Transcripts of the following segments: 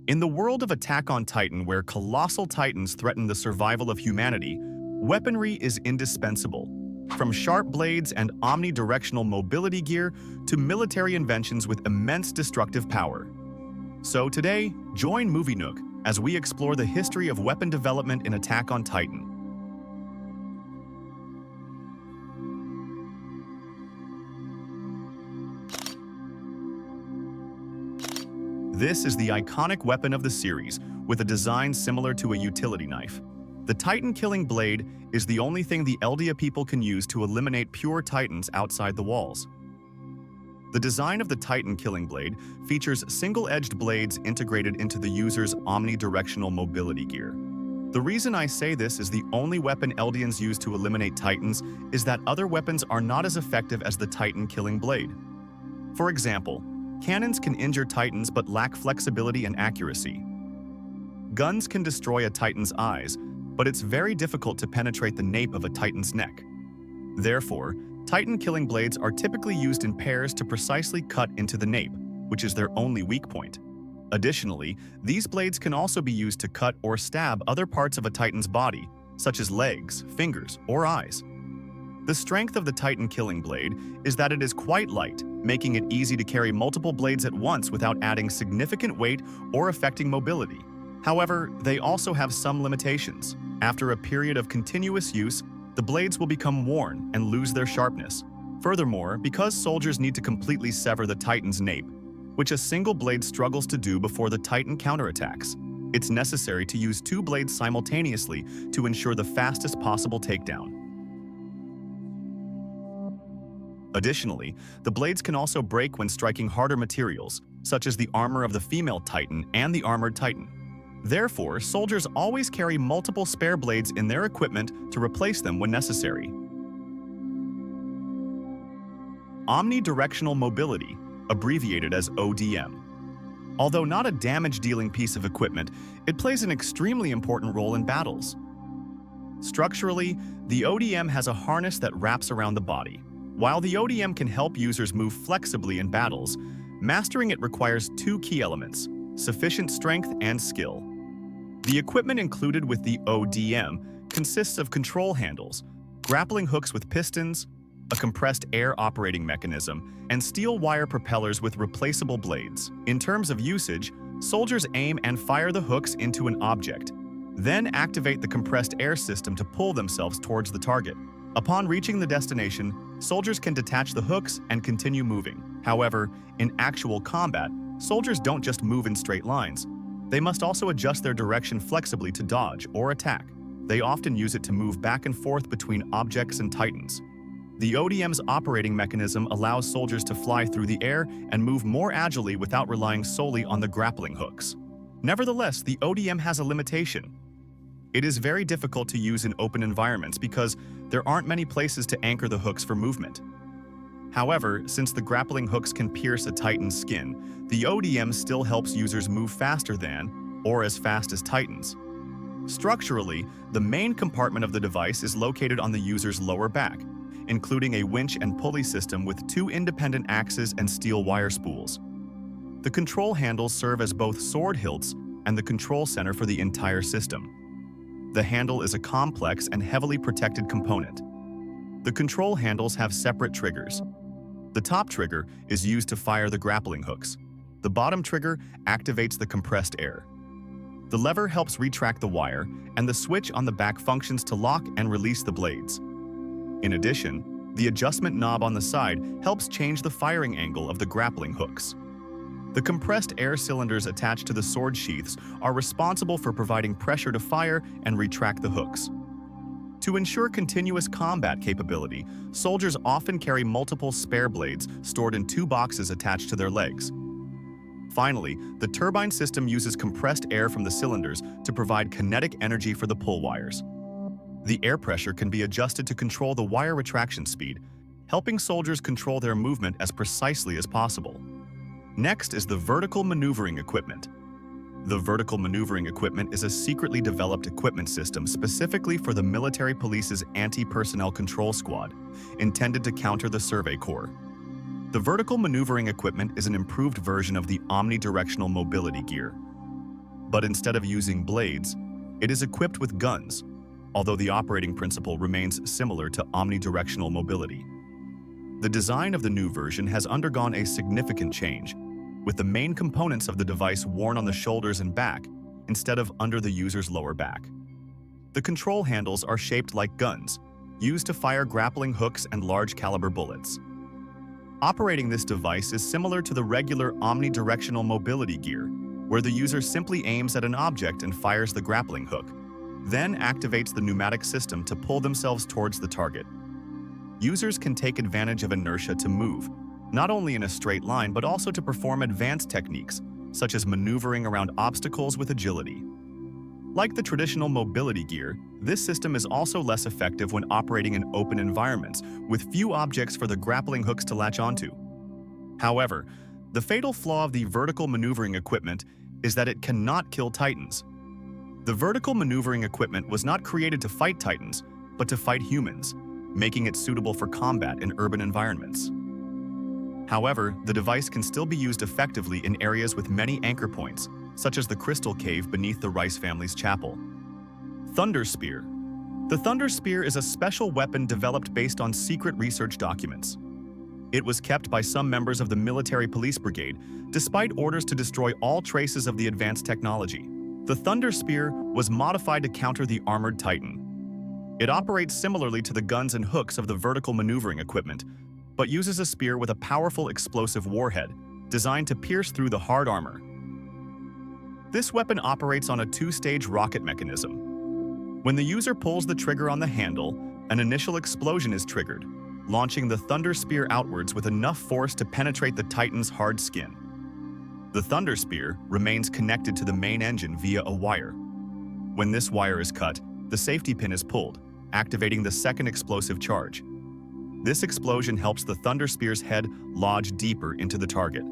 In the world of Attack on Titan, where colossal titans threaten the survival of humanity, weaponry is indispensable. From sharp blades and omnidirectional mobility gear to military inventions with immense destructive power. So today, join movienook as we explore the history of weapon development in Attack on Titan. This is the iconic weapon of the series, with a design similar to a utility knife. The Titan-killing blade is the only thing the Eldia people can use to eliminate pure Titans outside the walls. The design of the Titan-killing blade features single-edged blades integrated into the user's Omni-Directional Mobility Gear. The reason I say this is the only weapon Eldians use to eliminate Titans is that other weapons are not as effective as the Titan-killing blade. For example, cannons can injure Titans but lack flexibility and accuracy. Guns can destroy a Titan's eyes, but it's very difficult to penetrate the nape of a Titan's neck. Therefore, Titan-killing blades are typically used in pairs to precisely cut into the nape, which is their only weak point. Additionally, these blades can also be used to cut or stab other parts of a Titan's body, such as legs, fingers, or eyes. The strength of the Titan-killing blade is that it is quite light, making it easy to carry multiple blades at once without adding significant weight or affecting mobility. However, they also have some limitations. After a period of continuous use, the blades will become worn and lose their sharpness. Furthermore, because soldiers need to completely sever the Titan's nape, which a single blade struggles to do before the Titan counterattacks, it's necessary to use two blades simultaneously to ensure the fastest possible takedown. Additionally, the blades can also break when striking harder materials, such as the armor of the female Titan and the armored Titan. Therefore, soldiers always carry multiple spare blades in their equipment to replace them when necessary. Omnidirectional Mobility, abbreviated as ODM. Although not a damage-dealing piece of equipment, it plays an extremely important role in battles. Structurally, the ODM has a harness that wraps around the body. While the ODM can help users move flexibly in battles, mastering it requires two key elements: sufficient strength and skill. The equipment included with the ODM consists of control handles, grappling hooks with pistons, a compressed air operating mechanism, and steel wire propellers with replaceable blades. In terms of usage, soldiers aim and fire the hooks into an object, then activate the compressed air system to pull themselves towards the target. Upon reaching the destination, soldiers can detach the hooks and continue moving. However, in actual combat, soldiers don't just move in straight lines. They must also adjust their direction flexibly to dodge or attack. They often use it to move back and forth between objects and Titans. The ODM's operating mechanism allows soldiers to fly through the air and move more agilely without relying solely on the grappling hooks. Nevertheless, the ODM has a limitation. It is very difficult to use in open environments because there aren't many places to anchor the hooks for movement. However, since the grappling hooks can pierce a Titan's skin, the ODM still helps users move faster than, or as fast as Titans. Structurally, the main compartment of the device is located on the user's lower back, including a winch and pulley system with two independent axes and steel wire spools. The control handles serve as both sword hilts and the control center for the entire system. The handle is a complex and heavily protected component. The control handles have separate triggers. The top trigger is used to fire the grappling hooks. The bottom trigger activates the compressed air. The lever helps retract the wire, and the switch on the back functions to lock and release the blades. In addition, the adjustment knob on the side helps change the firing angle of the grappling hooks. The compressed air cylinders attached to the sword sheaths are responsible for providing pressure to fire and retract the hooks. To ensure continuous combat capability, soldiers often carry multiple spare blades stored in two boxes attached to their legs. Finally, the turbine system uses compressed air from the cylinders to provide kinetic energy for the pull wires. The air pressure can be adjusted to control the wire retraction speed, helping soldiers control their movement as precisely as possible. Next is the vertical maneuvering equipment. The vertical maneuvering equipment is a secretly developed equipment system specifically for the military police's anti-personnel control squad, intended to counter the Survey Corps. The vertical maneuvering equipment is an improved version of the Omni-Directional Mobility Gear. But instead of using blades, it is equipped with guns, although the operating principle remains similar to omnidirectional mobility. The design of the new version has undergone a significant change, with the main components of the device worn on the shoulders and back instead of under the user's lower back. The control handles are shaped like guns, used to fire grappling hooks and large-caliber bullets. Operating this device is similar to the regular Omni-Directional Mobility Gear, where the user simply aims at an object and fires the grappling hook, then activates the pneumatic system to pull themselves towards the target. Users can take advantage of inertia to move, not only in a straight line but also to perform advanced techniques, such as maneuvering around obstacles with agility. Like the traditional mobility gear, this system is also less effective when operating in open environments, with few objects for the grappling hooks to latch onto. However, the fatal flaw of the vertical maneuvering equipment is that it cannot kill titans. The vertical maneuvering equipment was not created to fight titans, but to fight humans, making it suitable for combat in urban environments. However, the device can still be used effectively in areas with many anchor points, such as the crystal cave beneath the Rice family's chapel. Thunder Spear. The Thunder Spear is a special weapon developed based on secret research documents. It was kept by some members of the military police brigade, despite orders to destroy all traces of the advanced technology. The Thunder Spear was modified to counter the armored Titan. It operates similarly to the guns and hooks of the vertical maneuvering equipment, but uses a spear with a powerful explosive warhead, designed to pierce through the hard armor. This weapon operates on a two-stage rocket mechanism. When the user pulls the trigger on the handle, an initial explosion is triggered, launching the Thunder Spear outwards with enough force to penetrate the Titan's hard skin. The Thunder Spear remains connected to the main engine via a wire. When this wire is cut, the safety pin is pulled, activating the second explosive charge. This explosion helps the Thunder Spear's head lodge deeper into the target.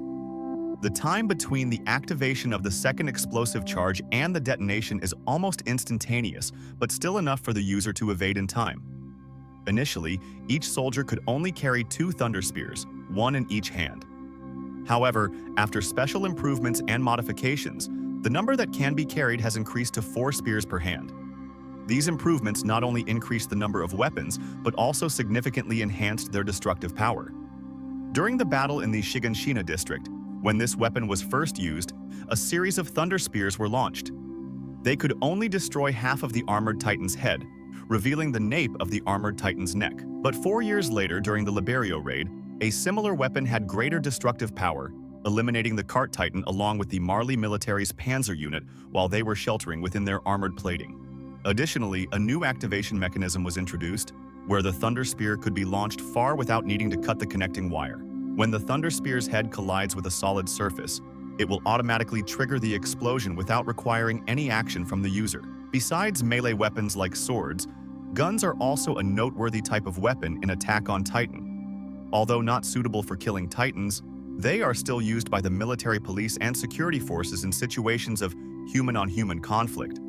The time between the activation of the second explosive charge and the detonation is almost instantaneous, but still enough for the user to evade in time. Initially, each soldier could only carry 2 Thunder Spears, one in each hand. However, after special improvements and modifications, the number that can be carried has increased to 4 spears per hand. These improvements not only increased the number of weapons, but also significantly enhanced their destructive power. During the battle in the Shiganshina district, when this weapon was first used, a series of Thunder Spears were launched. They could only destroy half of the armored Titan's head, revealing the nape of the armored Titan's neck. But 4 years later, during the Liberio raid, a similar weapon had greater destructive power, eliminating the Cart Titan along with the Marley military's Panzer unit while they were sheltering within their armored plating. Additionally, a new activation mechanism was introduced, where the Thunder Spear could be launched far without needing to cut the connecting wire. When the Thunder Spear's head collides with a solid surface, it will automatically trigger the explosion without requiring any action from the user. Besides melee weapons like swords, guns are also a noteworthy type of weapon in Attack on Titan. Although not suitable for killing Titans, they are still used by the military police and security forces in situations of human-on-human conflict.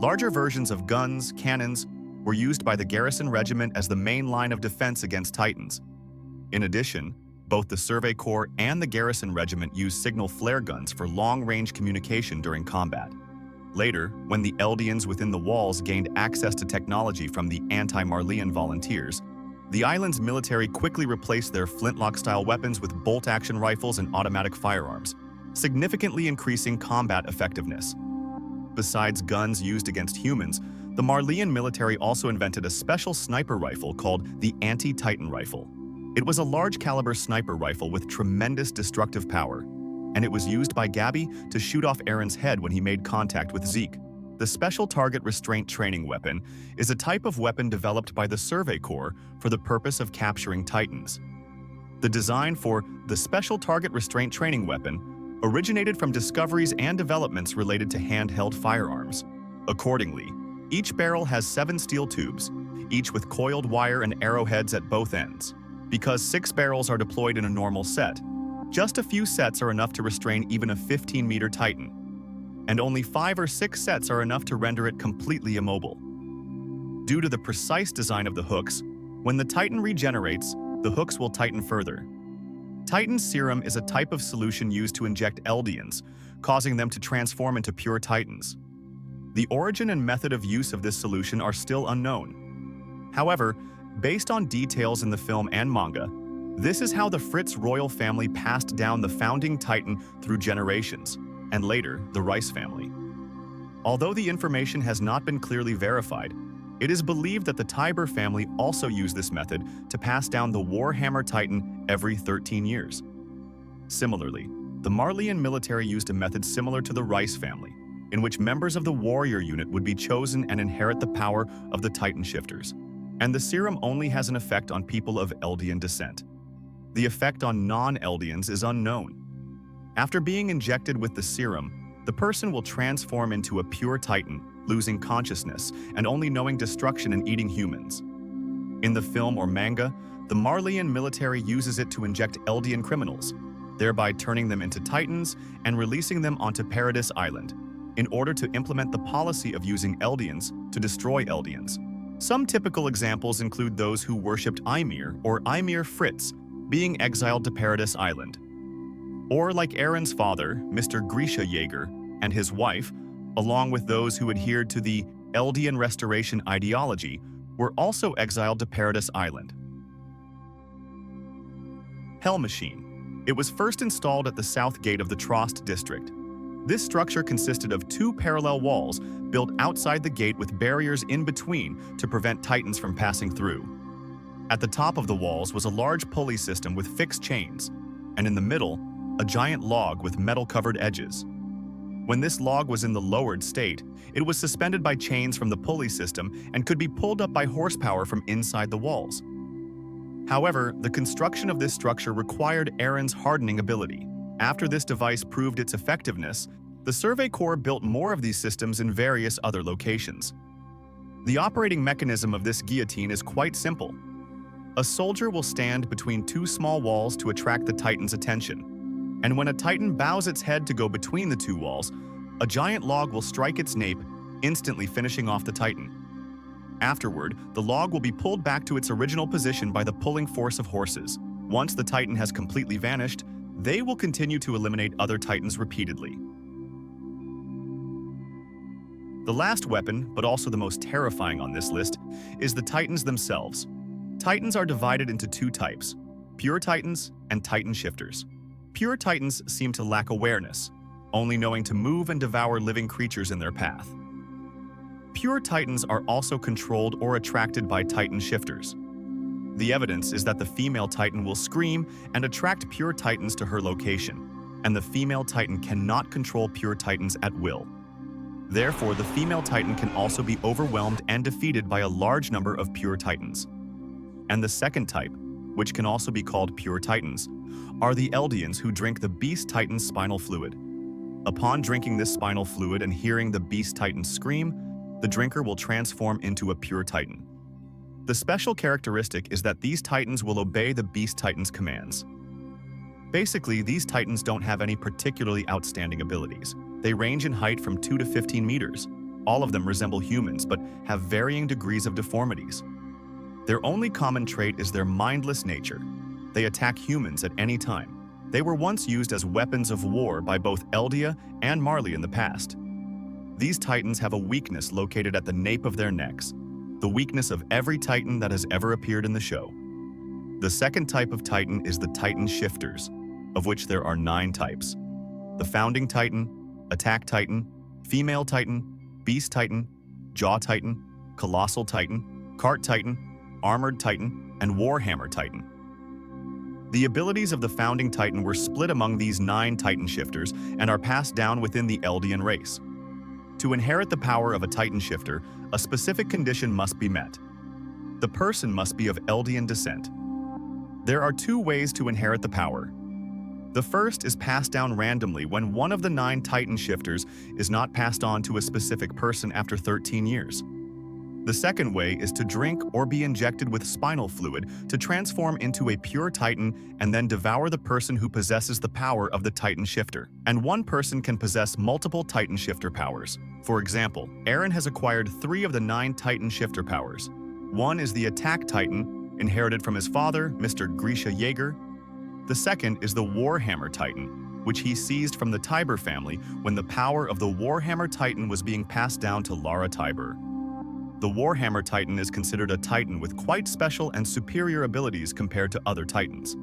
Larger versions of guns, cannons, were used by the Garrison Regiment as the main line of defense against Titans. In addition, both the Survey Corps and the Garrison Regiment used signal flare guns for long-range communication during combat. Later, when the Eldians within the walls gained access to technology from the anti-Marleyan volunteers, the island's military quickly replaced their flintlock-style weapons with bolt-action rifles and automatic firearms, significantly increasing combat effectiveness. Besides guns used against humans, the Marleyan military also invented a special sniper rifle called the Anti-Titan rifle. It was a large-caliber sniper rifle with tremendous destructive power, and it was used by Gabby to shoot off Eren's head when he made contact with Zeke. The Special Target Restraint Training Weapon is a type of weapon developed by the Survey Corps for the purpose of capturing Titans. The design for the Special Target Restraint Training Weapon originated from discoveries and developments related to handheld firearms. Accordingly, each barrel has 7 steel tubes, each with coiled wire and arrowheads at both ends. Because 6 barrels are deployed in a normal set, just a few sets are enough to restrain even a 15-meter Titan, and only 5 or 6 sets are enough to render it completely immobile. Due to the precise design of the hooks, when the Titan regenerates, the hooks will tighten further. Titan's serum is a type of solution used to inject Eldians, causing them to transform into pure Titans. The origin and method of use of this solution are still unknown. However, based on details in the film and manga, this is how the Fritz royal family passed down the founding Titan through generations, and later, the Rice family. Although the information has not been clearly verified, it is believed that the Tiber family also used this method to pass down the Warhammer Titan every 13 years. Similarly, the Marleyan military used a method similar to the Rice family, in which members of the warrior unit would be chosen and inherit the power of the Titan shifters, and the serum only has an effect on people of Eldian descent. The effect on non-Eldians is unknown. After being injected with the serum, the person will transform into a pure Titan, losing consciousness and only knowing destruction and eating humans. In the film or manga, the Marleyan military uses it to inject Eldian criminals, thereby turning them into Titans and releasing them onto Paradis Island, in order to implement the policy of using Eldians to destroy Eldians. Some typical examples include those who worshipped Ymir or Ymir Fritz being exiled to Paradis Island. Or like Eren's father, Mr. Erenyeager, and his wife, along with those who adhered to the Eldian restoration ideology, were also exiled to Paradis Island. Hell Machine. It was first installed at the south gate of the Trost district. This structure consisted of 2 parallel walls built outside the gate with barriers in between to prevent Titans from passing through. At the top of the walls was a large pulley system with fixed chains, and in the middle, a giant log with metal-covered edges. When this log was in the lowered state, it was suspended by chains from the pulley system and could be pulled up by horsepower from inside the walls. However, the construction of this structure required Eren's hardening ability. After this device proved its effectiveness, the Survey Corps built more of these systems in various other locations. The operating mechanism of this guillotine is quite simple. A soldier will stand between 2 small walls to attract the Titan's attention, and when a Titan bows its head to go between the 2 walls, a giant log will strike its nape, instantly finishing off the Titan. Afterward, the log will be pulled back to its original position by the pulling force of horses. Once the Titan has completely vanished, they will continue to eliminate other Titans repeatedly. The last weapon, but also the most terrifying on this list, is the Titans themselves. Titans are divided into 2 types, pure Titans and Titan shifters. Pure Titans seem to lack awareness, only knowing to move and devour living creatures in their path. Pure Titans are also controlled or attracted by Titan shifters. The evidence is that the female Titan will scream and attract pure Titans to her location, and the female Titan cannot control pure Titans at will. Therefore, the female Titan can also be overwhelmed and defeated by a large number of pure Titans. And the second type, which can also be called pure Titans, are the Eldians who drink the Beast Titan's spinal fluid. Upon drinking this spinal fluid and hearing the Beast Titan scream, the drinker will transform into a pure Titan. The special characteristic is that these Titans will obey the Beast Titan's commands. Basically, these Titans don't have any particularly outstanding abilities. They range in height from 2 to 15 meters. All of them resemble humans, but have varying degrees of deformities. Their only common trait is their mindless nature. They attack humans at any time. They were once used as weapons of war by both Eldia and Marley in the past. These Titans have a weakness located at the nape of their necks, the weakness of every Titan that has ever appeared in the show. The second type of Titan is the Titan shifters, of which there are 9 types. The Founding Titan, Attack Titan, Female Titan, Beast Titan, Jaw Titan, Colossal Titan, Cart Titan, Armored Titan, and Warhammer Titan. The abilities of the Founding Titan were split among these 9 Titan shifters and are passed down within the Eldian race. To inherit the power of a Titan shifter, a specific condition must be met. The person must be of Eldian descent. There are 2 ways to inherit the power. The first is passed down randomly when one of the 9 Titan shifters is not passed on to a specific person after 13 years. The second way is to drink or be injected with spinal fluid to transform into a pure Titan and then devour the person who possesses the power of the Titan shifter. And one person can possess multiple Titan shifter powers. For example, Eren has acquired 3 of the 9 Titan shifter powers. One is the Attack Titan, inherited from his father, Mr. Erenyeager. The second is the Warhammer Titan, which he seized from the Tiber family when the power of the Warhammer Titan was being passed down to Lara Tiber. The Warhammer Titan is considered a Titan with quite special and superior abilities compared to other Titans.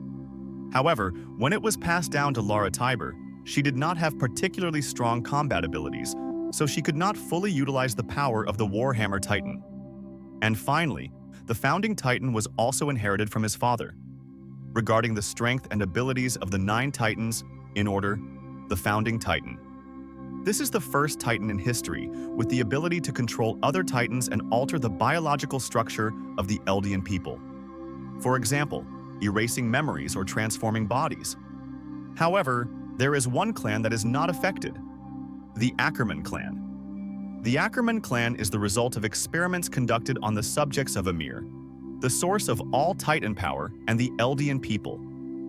However, when it was passed down to Lara Tiber, she did not have particularly strong combat abilities, so she could not fully utilize the power of the Warhammer Titan. And finally, the Founding Titan was also inherited from his father. Regarding the strength and abilities of the 9 Titans, in order, the Founding Titan. This is the first Titan in history with the ability to control other Titans and alter the biological structure of the Eldian people. For example, erasing memories or transforming bodies. However, there is one clan that is not affected: the Ackerman clan. The Ackerman clan is the result of experiments conducted on the subjects of Ymir, the source of all Titan power, and the Eldian people,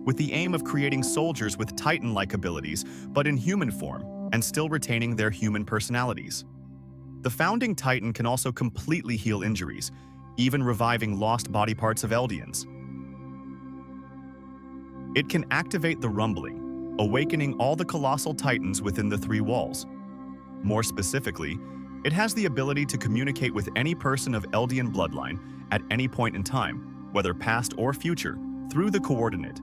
with the aim of creating soldiers with Titan-like abilities but in human form and still retaining their human personalities. The Founding Titan can also completely heal injuries, even reviving lost body parts of Eldians. It can activate the rumbling, awakening all the colossal Titans within the 3 walls. More specifically, it has the ability to communicate with any person of Eldian bloodline at any point in time, whether past or future, through the coordinate.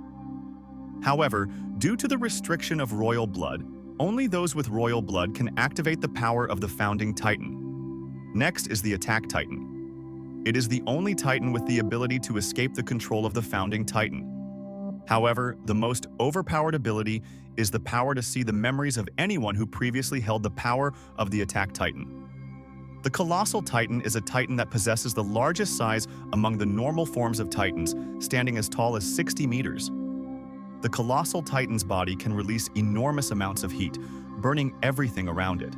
However, due to the restriction of royal blood, only those with royal blood can activate the power of the Founding Titan. Next is the Attack Titan. It is the only Titan with the ability to escape the control of the Founding Titan. However, the most overpowered ability is the power to see the memories of anyone who previously held the power of the Attack Titan. The Colossal Titan is a Titan that possesses the largest size among the normal forms of Titans, standing as tall as 60 meters. The Colossal Titan's body can release enormous amounts of heat, burning everything around it.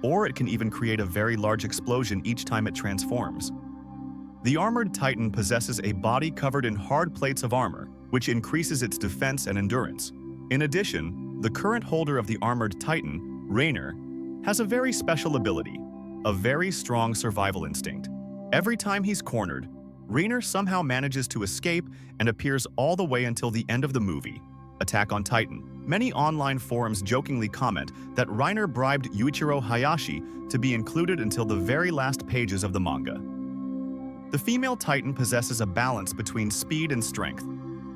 Or it can even create a very large explosion each time it transforms. The Armored Titan possesses a body covered in hard plates of armor, which increases its defense and endurance. In addition, the current holder of the Armored Titan, Raynor, has a very special ability, a very strong survival instinct. Every time he's cornered, Raynor somehow manages to escape and appears all the way until the end of the movie, Attack on Titan. Many online forums jokingly comment that Raynor bribed Yuichiro Hayashi to be included until the very last pages of the manga. The female Titan possesses a balance between speed and strength,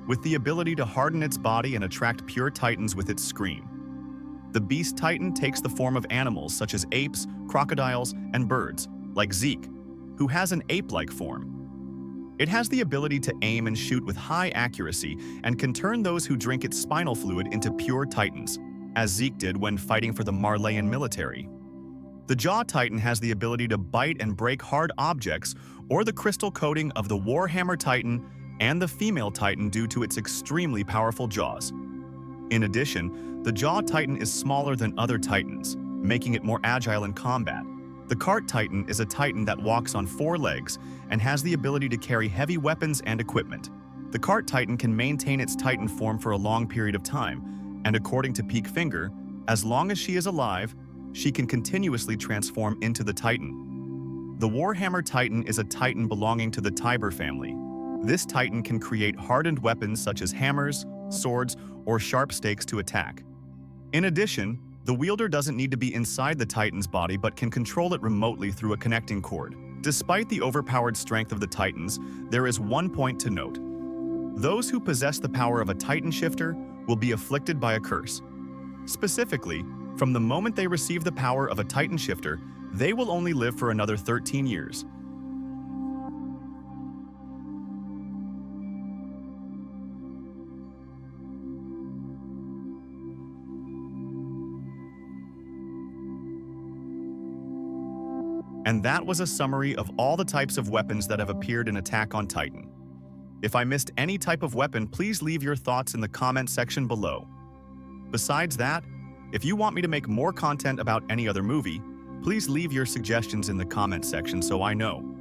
with the ability to harden its body and attract pure Titans with its scream. The Beast Titan takes the form of animals such as apes, crocodiles, and birds, like Zeke, who has an ape-like form. It has the ability to aim and shoot with high accuracy and can turn those who drink its spinal fluid into pure Titans, as Zeke did when fighting for the Marleyan military. The Jaw Titan has the ability to bite and break hard objects or the crystal coating of the Warhammer Titan and the female Titan due to its extremely powerful jaws. In addition, the Jaw Titan is smaller than other Titans, making it more agile in combat. The Cart Titan is a Titan that walks on 4 legs and has the ability to carry heavy weapons and equipment. The Cart Titan can maintain its Titan form for a long period of time, and according to Peak Finger, as long as she is alive, she can continuously transform into the Titan. The Warhammer Titan is a Titan belonging to the Tiber family. This Titan can create hardened weapons such as hammers, swords, or sharp stakes to attack. In addition, the wielder doesn't need to be inside the Titan's body but can control it remotely through a connecting cord. Despite the overpowered strength of the Titans, there is one point to note. Those who possess the power of a Titan shifter will be afflicted by a curse. Specifically, from the moment they receive the power of a Titan shifter, they will only live for another 13 years. And that was a summary of all the types of weapons that have appeared in Attack on Titan. If I missed any type of weapon, please leave your thoughts in the comment section below. Besides that, if you want me to make more content about any other movie, please leave your suggestions in the comment section so I know.